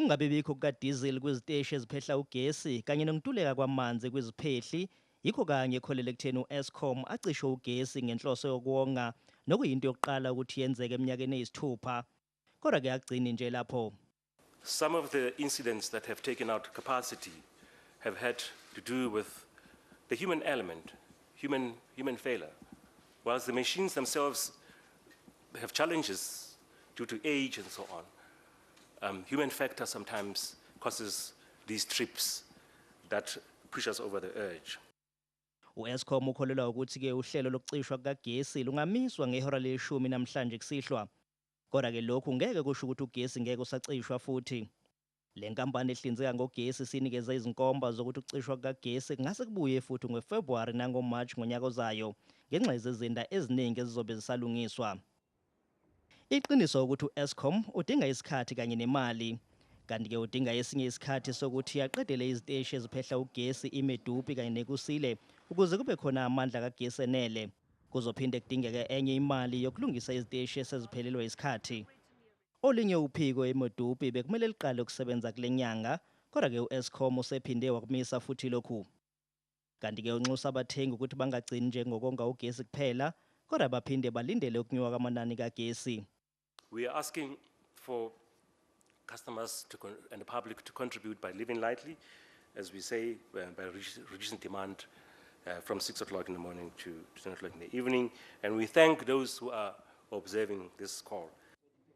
Ukungabibikho kukadizili kwiziteshi eziphehla ugesi kanye nokuntuleka kwamanzi kwiziphehli yikho kanye ekholele ekutheni u-Eskom acishe ugesi ngenhloso yokuwonga nokuyinto yokuqala ukuthi yenzeke eminyakeni eyisithupha. Kodwa-ke akugcini nje lapho. Some of the incidents that have taken out capacity have had to do with the human element, human failure. Whilst the machines themselves have challenges due to age and so on, human factor sometimes causes these trips that push us over the edge. U-Eskom ukholelwa ukuthi-ke uhlelo lokucishwa kukagesi lungamiswa ngehora leshumi namhlanje kusihlwa. Kodwa-ke lokhu ngeke kusho ukuthi ugesi ngeke usacishwa futhi. Le nkampani ehlinzeka ngogesi sinikeza izinkomba zokuthi ukucishwa kukagesi kungase kubuye futhi ngoFebruwari nangoMarch ngonyaka ozayo ngenxa yezizinda eziningi ezizobe zisalungiswa. Iqiniso ukuthi u-Eskom udinga isikhathi kanye nemali, kanti-ke udinga esinye isikhathi sokuthi yaqedele iziteshi eziphehla ugesi iMedupi kanye nekusile ukuze kube khona amandla kagesi enele. Kuzophinde kudingeke enye imali yokulungisa iziteshi eseziphelelwe isikhathi. Olinye uphiko eMedupi bekumele liqale ukusebenza kule nyanga, kodwa-ke u-Eskom usephinde wakumisa futhi lokhu. Kanti-ke unxusa abathengi ukuthi bangagcini nje ngokonga ugesi kuphela, kodwa baphinde balindele ukunyuka kwamanani kagesi. We are asking for customers and the public to contribute by living lightly, as we say, by reducing demand from 6 o'clock in the morning to 10 o'clock in the evening. And we thank those who are observing this call.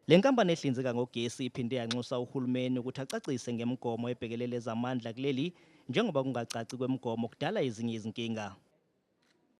Le nkampani ehlinzeka ngogesi iphinde yanxusa uhulumeni ukuthi acacise ngemigomo ebhekelele ezamandla kuleli njengoba kungacaci kwemigomo kudala ezinye izinkinga.